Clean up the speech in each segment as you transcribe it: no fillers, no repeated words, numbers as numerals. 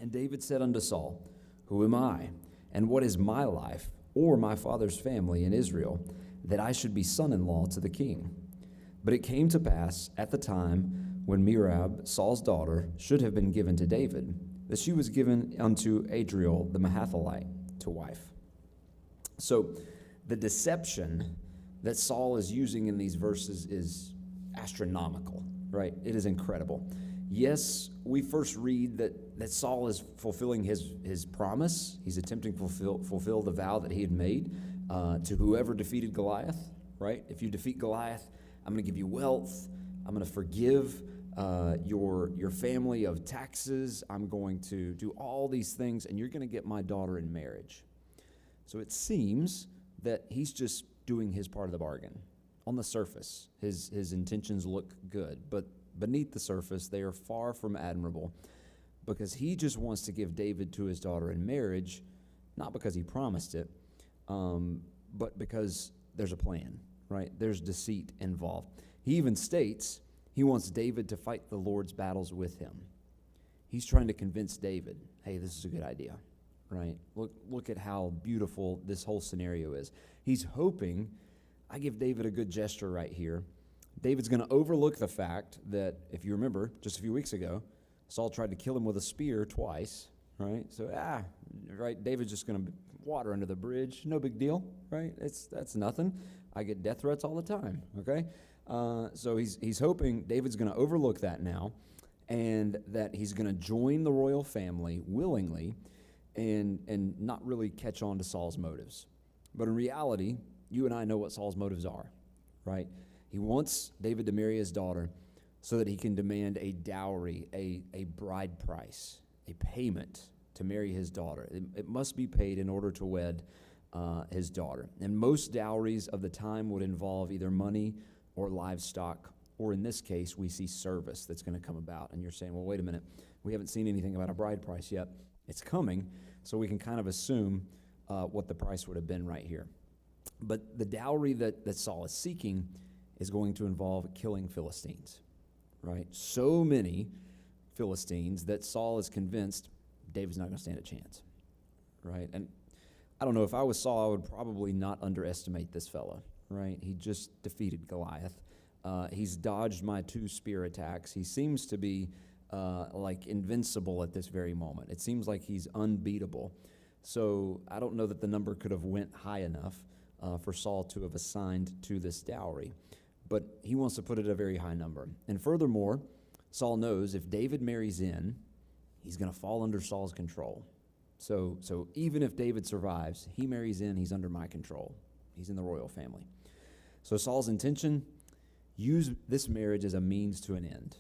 And David said unto Saul, Who am I, and what is my life, or my father's family in Israel, that I should be son-in-law to the king? But it came to pass at the time when Merab, Saul's daughter, should have been given to David, that she was given unto Adriel the Mahathalite to wife. So the deception that Saul is using in these verses is astronomical, right? It is incredible. Yes, we first read that Saul is fulfilling his promise. He's attempting to fulfill the vow that he had made to whoever defeated Goliath, right? If you defeat Goliath, I'm going to give you wealth. I'm going to forgive your family of taxes. I'm going to do all these things, and you're going to get my daughter in marriage. So it seems that he's just doing his part of the bargain. On the surface, his intentions look good, but beneath the surface, they are far from admirable, because he just wants to give David to his daughter in marriage, not because he promised it, but because there's a plan, right? There's deceit involved. He even states he wants David to fight the Lord's battles with him. He's trying to convince David, hey, this is a good idea, right? Look at how beautiful this whole scenario is. He's hoping, I give David a good gesture right here. David's going to overlook the fact that, if you remember, just a few weeks ago, Saul tried to kill him with a spear twice, right? So, right, David's just going to water under the bridge. No big deal, right? That's nothing. I get death threats all the time, okay? So he's hoping David's going to overlook that now, and that he's going to join the royal family willingly and not really catch on to Saul's motives. But in reality, you and I know what Saul's motives are, right? He wants David to marry his daughter so that he can demand a dowry, a bride price, a payment to marry his daughter. It must be paid in order to wed his daughter. And most dowries of the time would involve either money or livestock, or in this case, we see service that's going to come about. And you're saying, well, wait a minute, we haven't seen anything about a bride price yet. It's coming, so we can kind of assume what the price would have been right here. But the dowry that Saul is seeking is going to involve killing Philistines, right? So many Philistines that Saul is convinced David's not going to stand a chance, right? And I don't know, if I was Saul, I would probably not underestimate this fella, right? He just defeated Goliath. He's dodged my 2 spear attacks. He seems to be like invincible at this very moment. It seems like he's unbeatable. So I don't know that the number could have went high enough for Saul to have assigned to this dowry. But he wants to put it at a very high number. And furthermore, Saul knows if David marries in, he's going to fall under Saul's control. So even if David survives, he marries in, he's under my control. He's in the royal family. So Saul's intention, use this marriage as a means to an end.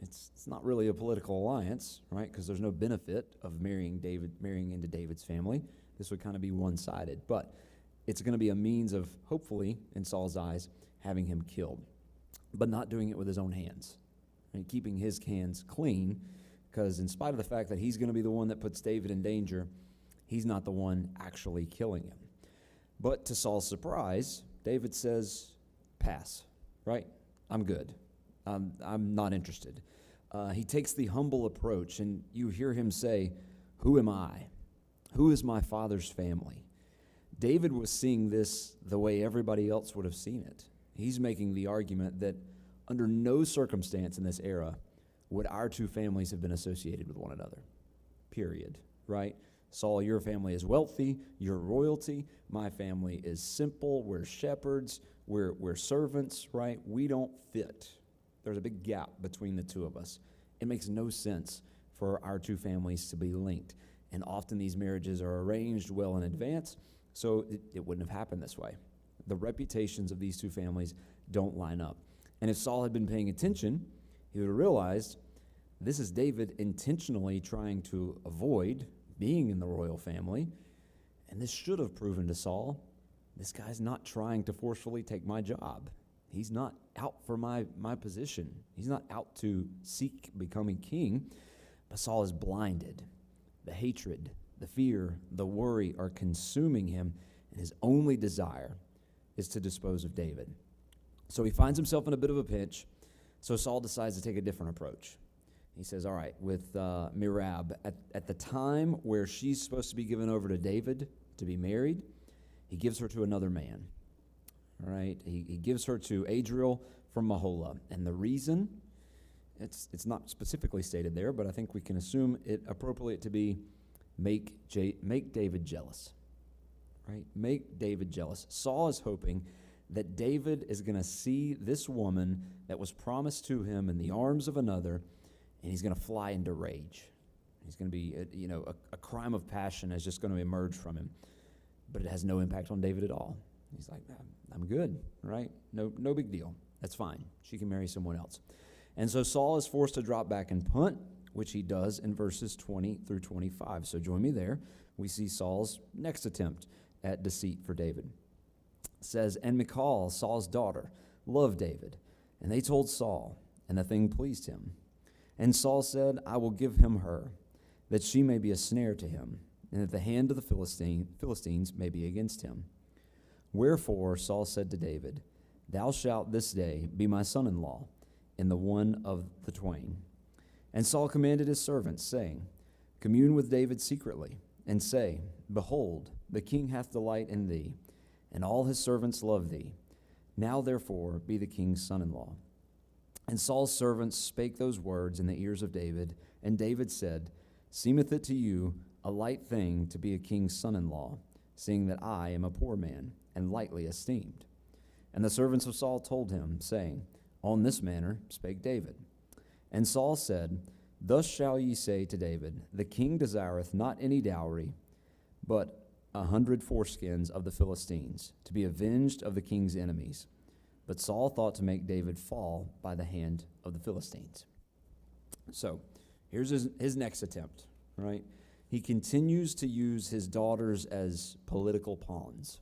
It's not really a political alliance, right? Because there's no benefit of marrying into David's family. This would kind of be one-sided. But it's going to be a means of, hopefully, in Saul's eyes, having him killed, but not doing it with his own hands, right? Keeping his hands clean, because in spite of the fact that he's going to be the one that puts David in danger, he's not the one actually killing him. But to Saul's surprise, David says, pass, right? I'm good. I'm not interested. He takes the humble approach, and you hear him say, who am I? Who is my father's family? David was seeing this the way everybody else would have seen it. He's making the argument that under no circumstance in this era would our 2 families have been associated with one another, period, right? Saul, your family is wealthy, you're royalty. My family is simple, we're shepherds, we're servants, right? We don't fit. There's a big gap between the 2 of us. It makes no sense for our 2 families to be linked. And often these marriages are arranged well in advance, so it wouldn't have happened this way. The reputations of these 2 families don't line up. And if Saul had been paying attention, he would have realized this is David intentionally trying to avoid being in the royal family. And this should have proven to Saul, this guy's not trying to forcefully take my job. He's not out for my position. He's not out to seek becoming king. But Saul is blinded. The hatred, the fear, the worry are consuming him, and his only desire is to dispose of David. So he finds himself in a bit of a pinch, so Saul decides to take a different approach. He says, all right, with Merab, at the time where she's supposed to be given over to David to be married, he gives her to another man. All right, he gives her to Adriel from Mahola. And the reason, it's not specifically stated there, but I think we can assume it appropriate to be make David jealous. Right? Make David jealous. Saul is hoping that David is going to see this woman that was promised to him in the arms of another, and he's going to fly into rage. He's going to be, a crime of passion is just going to emerge from him. But it has no impact on David at all. He's like, I'm good, right? No big deal. That's fine. She can marry someone else. And so Saul is forced to drop back and punt, which he does in verses 20 through 25. So join me there. We see Saul's next attempt at deceit for David. It says, and Michal, Saul's daughter, loved David. And they told Saul, and the thing pleased him. And Saul said, I will give him her, that she may be a snare to him, and that the hand of the Philistines may be against him. Wherefore Saul said to David, thou shalt this day be my son-in-law, in the one of the twain. And Saul commanded his servants, saying, commune with David secretly, and say, behold, the king hath delight in thee, and all his servants love thee. Now therefore be the king's son-in-law. And Saul's servants spake those words in the ears of David, and David said, seemeth it to you a light thing to be a king's son-in-law, seeing that I am a poor man, and lightly esteemed? And the servants of Saul told him, saying, on this manner spake David. And Saul said, thus shall ye say to David, the king desireth not any dowry, but 100 foreskins of the Philistines, to be avenged of the king's enemies. But Saul thought to make David fall by the hand of the Philistines. So here's his next attempt, right? He continues to use his daughters as political pawns.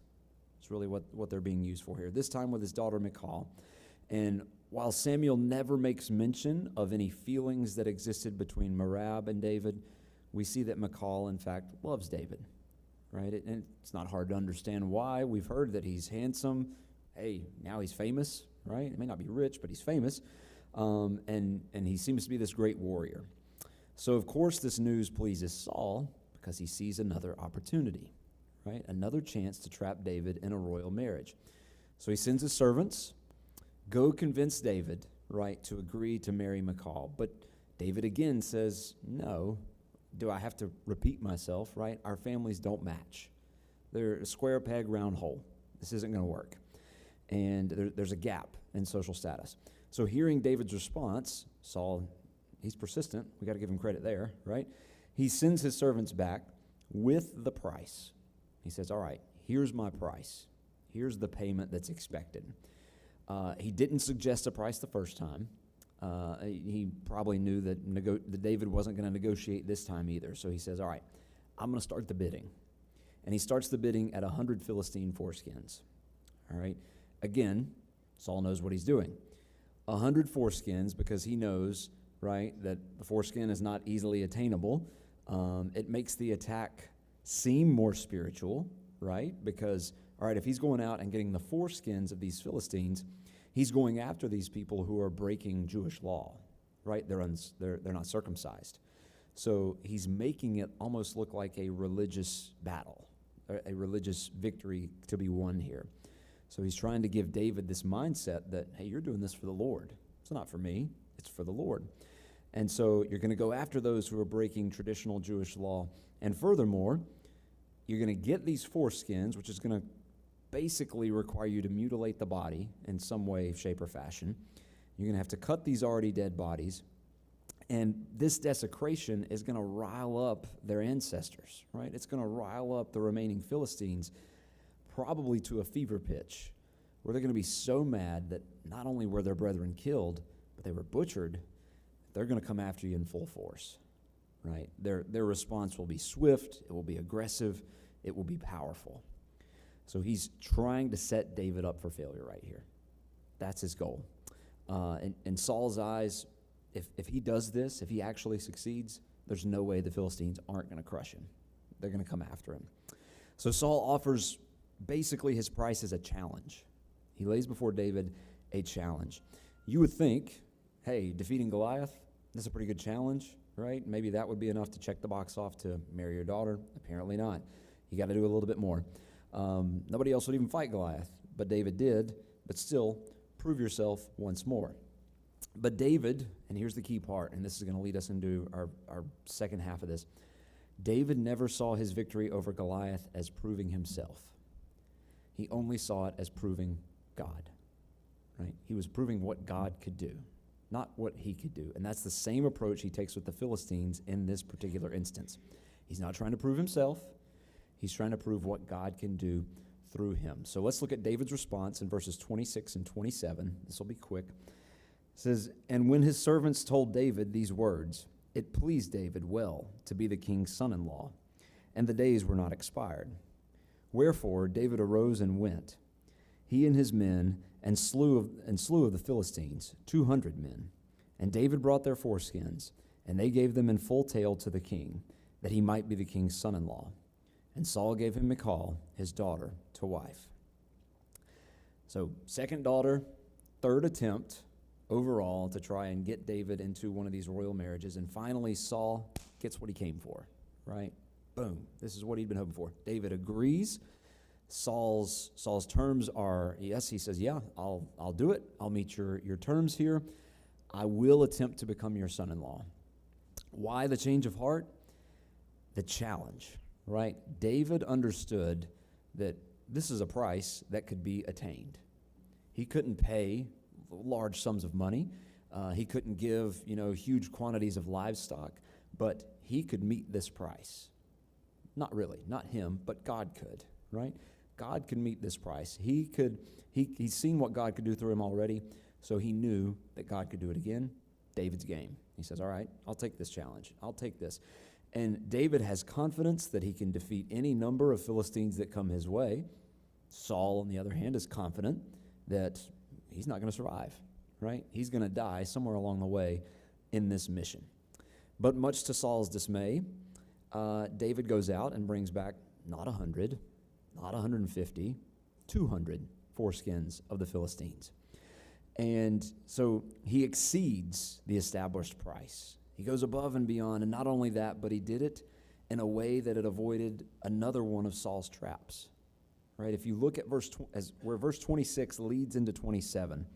It's really what they're being used for here. This time with his daughter Michal. And while Samuel never makes mention of any feelings that existed between Merab and David, we see that Michal, in fact, loves David, right? And it's not hard to understand why. We've heard that he's handsome. Hey, now he's famous, right? He may not be rich, but he's famous. And he seems to be this great warrior. So, of course, this news pleases Saul because he sees another opportunity, right? Another chance to trap David in a royal marriage. So he sends his servants, go convince David, right, to agree to marry Michal. But David again says, no. Do I have to repeat myself, right? Our families don't match. They're a square peg, round hole. This isn't going to work. And there's a gap in social status. So hearing David's response, Saul, he's persistent. We got to give him credit there, right? He sends his servants back with the price. He says, all right, here's my price. Here's the payment that's expected. He didn't suggest a price the first time. He probably knew that David wasn't going to negotiate this time either. So he says, all right, I'm going to start the bidding. And he starts the bidding at 100 Philistine foreskins. All right. Again, Saul knows what he's doing. 100 foreskins because he knows, right, that the foreskin is not easily attainable. It makes the attack seem more spiritual, right? Because, all right, if he's going out and getting the foreskins of these Philistines, he's going after these people who are breaking Jewish law, right? They're not circumcised. So he's making it almost look like a religious battle, a religious victory to be won here. So he's trying to give David this mindset that, hey, you're doing this for the Lord. It's not for me. It's for the Lord. And so you're going to go after those who are breaking traditional Jewish law. And furthermore, you're going to get these foreskins, which is going to basically require you to mutilate the body in some way, shape, or fashion. You're going to have to cut these already dead bodies. And this desecration is going to rile up their ancestors, right? It's going to rile up the remaining Philistines probably to a fever pitch where they're going to be so mad that not only were their brethren killed, but they were butchered. They're going to come after you in full force, right? Their response will be swift, it will be aggressive, it will be powerful. So he's trying to set David up for failure right here. That's his goal. In Saul's eyes, if he does this, if he actually succeeds, there's no way the Philistines aren't going to crush him. They're going to come after him. So Saul offers basically his price as a challenge. He lays before David a challenge. You would think, hey, defeating Goliath, That's a pretty good challenge, right? Maybe that would be enough to check the box off to marry your daughter. Apparently not. You got to do a little bit more. Nobody else would even fight Goliath, but David did. But still, prove yourself once more. But David, and here's the key part, and this is going to lead us into our second half of this. David never saw his victory over Goliath as proving himself. He only saw it as proving God, right? He was proving what God could do, not what he could do. And that's the same approach he takes with the Philistines in this particular instance. He's not trying to prove himself. He's trying to prove what God can do through him. So let's look at David's response in verses 26 and 27. This will be quick. It says, "And when his servants told David these words, it pleased David well to be the king's son-in-law, and the days were not expired. Wherefore David arose and went, he and his men, and slew of the Philistines 200 men. And David brought their foreskins, and they gave them in full tale to the king, that he might be the king's son-in-law. And Saul gave him Michal, his daughter, to wife." So, second daughter, third attempt overall to try and get David into one of these royal marriages. And finally, Saul gets what he came for, right? Boom. This is what he'd been hoping for. David agrees. Saul's terms are, yes, he says, yeah, I'll do it. I'll meet your terms here. I will attempt to become your son-in-law. Why the change of heart? The challenge, right? David understood that this is a price that could be attained. He couldn't pay large sums of money. He couldn't give, huge quantities of livestock, but he could meet this price. Not really, not him, but God could, right? God could meet this price. He's seen what God could do through him already, so he knew that God could do it again. David's game. He says, all right, I'll take this challenge. I'll take this. And David has confidence that he can defeat any number of Philistines that come his way. Saul, on the other hand, is confident that he's not going to survive, right? He's going to die somewhere along the way in this mission. But much to Saul's dismay, David goes out and brings back not 100, not 150, 200 foreskins of the Philistines. And so he exceeds the established price. He goes above and beyond, and not only that, but he did it in a way that it avoided another one of Saul's traps. Right? If you look at where verse 26 leads into 27,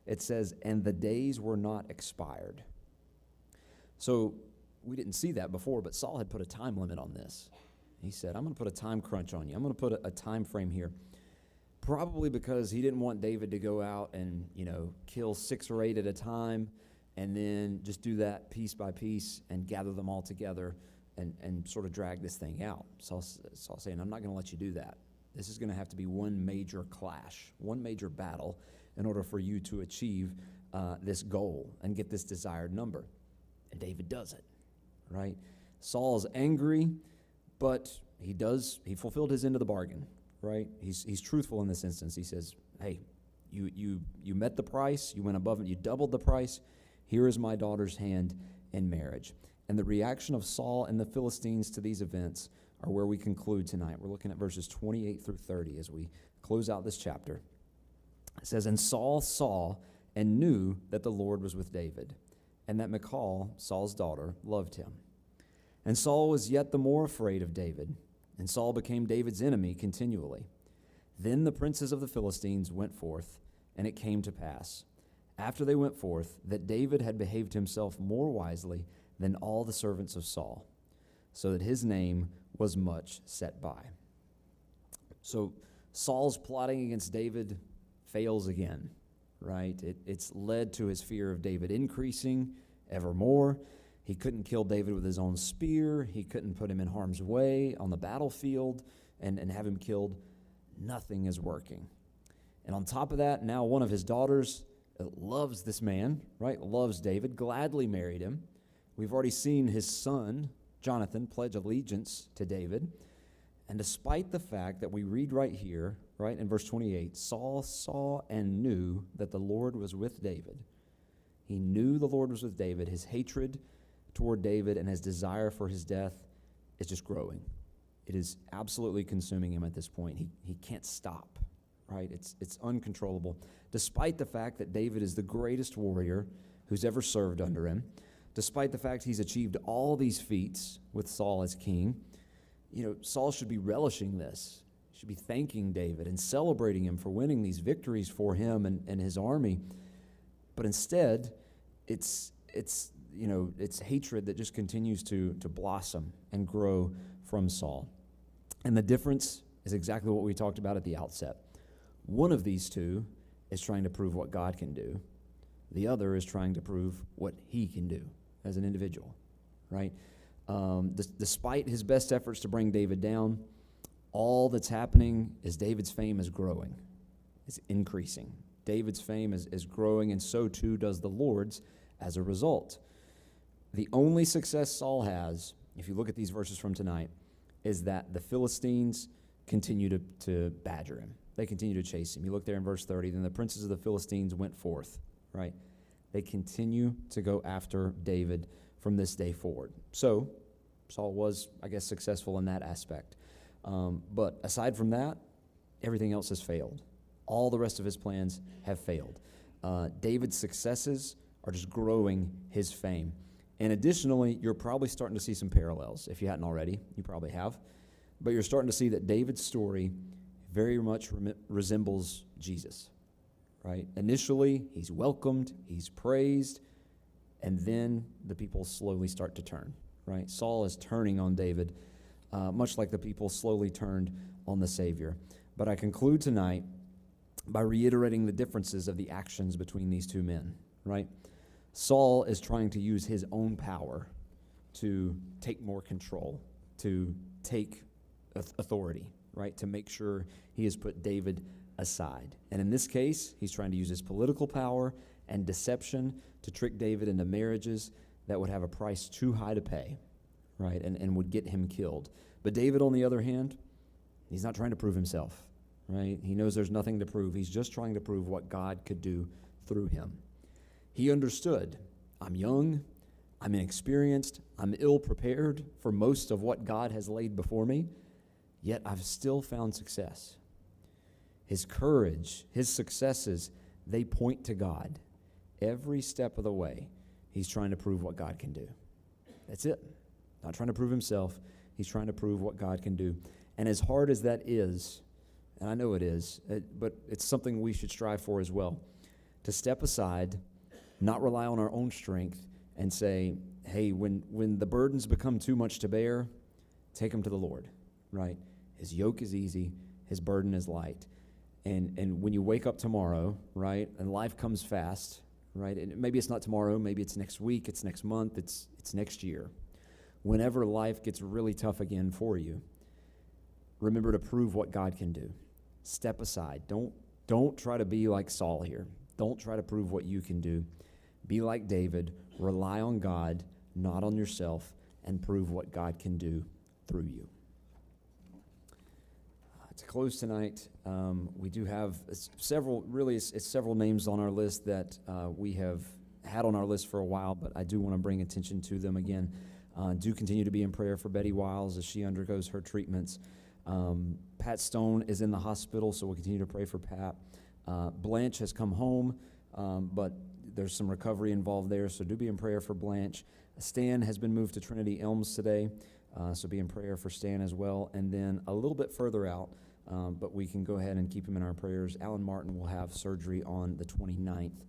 it says, "And the days were not expired." So we didn't see that before, but Saul had put a time limit on this. He said, I'm going to put a time crunch on you. I'm going to put a time frame here. Probably because he didn't want David to go out and, kill 6 or 8 at a time and then just do that piece by piece and gather them all together and sort of drag this thing out. Saul's saying, I'm not going to let you do that. This is going to have to be one major clash, one major battle in order for you to achieve this goal and get this desired number. And David does it, right? Saul's angry, but he fulfilled his end of the bargain, right? He's truthful in this instance. He says, hey, you met the price, you went above it, you doubled the price. Here is my daughter's hand in marriage. And the reaction of Saul and the Philistines to these events are where we conclude tonight. We're looking at verses 28 through 30 as we close out this chapter. It says, "And Saul saw and knew that the Lord was with David, and that Michal, Saul's daughter, loved him. And Saul was yet the more afraid of David, and Saul became David's enemy continually. Then the princes of the Philistines went forth, and it came to pass, after they went forth, that David had behaved himself more wisely than all the servants of Saul, so that his name was much set by." So Saul's plotting against David fails again, right? It's led to his fear of David increasing evermore. He couldn't kill David with his own spear. He couldn't put him in harm's way on the battlefield and have him killed. Nothing is working. And on top of that, now one of his daughters loves this man, right? Loves David, gladly married him. We've already seen his son, Jonathan, pledge allegiance to David. And despite the fact that we read right here, right in verse 28, Saul saw and knew that the Lord was with David. He knew the Lord was with David. His hatred toward David and his desire for his death is just growing. It is absolutely consuming him at this point. He can't stop, right? It's uncontrollable, despite the fact that David is the greatest warrior who's ever served under him, despite the fact he's achieved all these feats with Saul as king, Saul should be relishing this. He should be thanking David and celebrating him for winning these victories for him and his army. But instead, it's hatred that just continues to blossom and grow from Saul. And the difference is exactly what we talked about at the outset. One of these two is trying to prove what God can do. The other is trying to prove what he can do as an individual, right? Despite his best efforts to bring David down, all that's happening is David's fame is growing. It's increasing. David's fame is growing, and so too does the Lord's as a result. The only success Saul has, if you look at these verses from tonight, is that the Philistines continue to badger him. They continue to chase him. You look there in verse 30, then the princes of the Philistines went forth, right? They continue to go after David from this day forward. So Saul was, I guess, successful in that aspect. But aside from that, everything else has failed. All the rest of his plans have failed. David's successes are just growing his fame. And additionally, you're probably starting to see some parallels. If you hadn't already, you probably have. But you're starting to see that David's story very much resembles Jesus, right? Initially, he's welcomed, he's praised, and then the people slowly start to turn, right? Saul is turning on David, much like the people slowly turned on the Savior. But I conclude tonight by reiterating the differences of the actions between these two men, right? Saul is trying to use his own power to take more control, to take authority, right? To make sure he has put David aside. And in this case, he's trying to use his political power and deception to trick David into marriages that would have a price too high to pay, right? And would get him killed. But David, on the other hand, he's not trying to prove himself, right? He knows there's nothing to prove. He's just trying to prove what God could do through him. He understood, I'm young, I'm inexperienced, I'm ill-prepared for most of what God has laid before me, yet I've still found success. His courage, his successes, they point to God. Every step of the way, he's trying to prove what God can do. That's it. Not trying to prove himself, he's trying to prove what God can do. And as hard as that is, and I know it is, but it's something we should strive for as well, to step aside, not rely on our own strength, and say, hey, when the burdens become too much to bear, take them to the Lord, right? His yoke is easy, his burden is light. And when you wake up tomorrow, right, and life comes fast, right, and maybe it's not tomorrow, maybe it's next week, it's next month, it's next year. Whenever life gets really tough again for you, remember to prove what God can do. Step aside. Don't try to be like Saul here. Don't try to prove what you can do. Be like David. Rely on God, not on yourself, and prove what God can do through you. To close tonight, we do have several names on our list that we have had on our list for a while, but I do want to bring attention to them again. Do continue to be in prayer for Betty Wiles as she undergoes her treatments. Pat Stone is in the hospital, so we'll continue to pray for Pat. Blanche has come home, but there's some recovery involved there, so do be in prayer for Blanche. Stan has been moved to Trinity Elms today, so be in prayer for Stan as well. And then a little bit further out, but we can go ahead and keep him in our prayers. Alan Martin will have surgery on the 29th,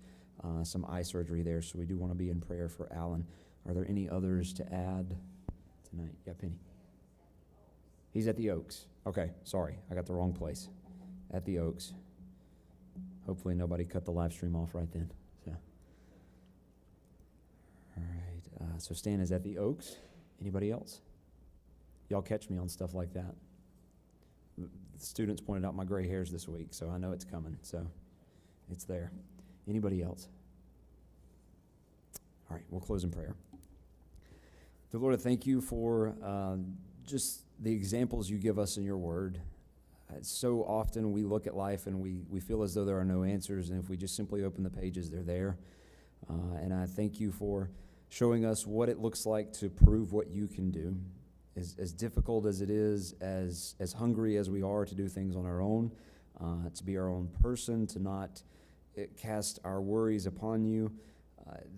some eye surgery there, so we do want to be in prayer for Alan. Are there any others to add tonight? Yeah, Penny. He's at the Oaks. Okay, sorry, I got the wrong place. At the Oaks. Hopefully nobody cut the live stream off right then. So, all right, so Stan is at the Oaks. Anybody else? Y'all catch me on stuff like that. The students pointed out my gray hairs this week, so I know it's coming. So it's there. Anybody else? All right, we'll close in prayer. Dear Lord, I thank you for just the examples you give us in your word. So often we look at life and we feel as though there are no answers, and if we just simply open the pages, they're there. And I thank you for showing us what it looks like to prove what you can do. As difficult as it is, as hungry as we are to do things on our own, to be our own person, to not cast our worries upon you,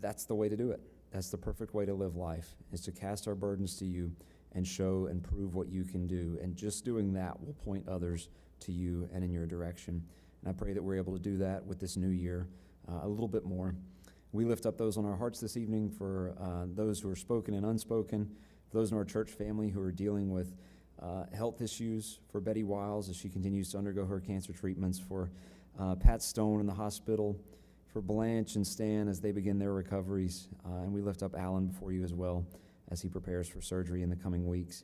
that's the way to do it. that's the perfect way to live life, is to cast our burdens to you and show and prove what you can do. And just doing that will point others to you and in your direction. And I pray that we're able to do that with this new year a little bit more. We lift up those on our hearts this evening for those who are spoken and unspoken, for those in our church family who are dealing with health issues, for Betty Wiles as she continues to undergo her cancer treatments, for Pat Stone in the hospital, for Blanche and Stan as they begin their recoveries. And we lift up Alan before you as well as he prepares for surgery in the coming weeks.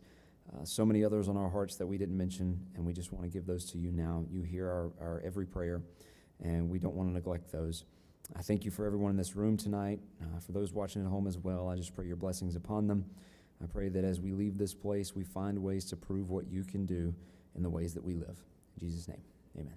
So many others on our hearts that we didn't mention, and we just want to give those to you now. You hear our every prayer, and we don't want to neglect those. I thank you for everyone in this room tonight. For those watching at home as well, I just pray your blessings upon them. I pray that as we leave this place, we find ways to prove what you can do in the ways that we live. In Jesus' name, amen.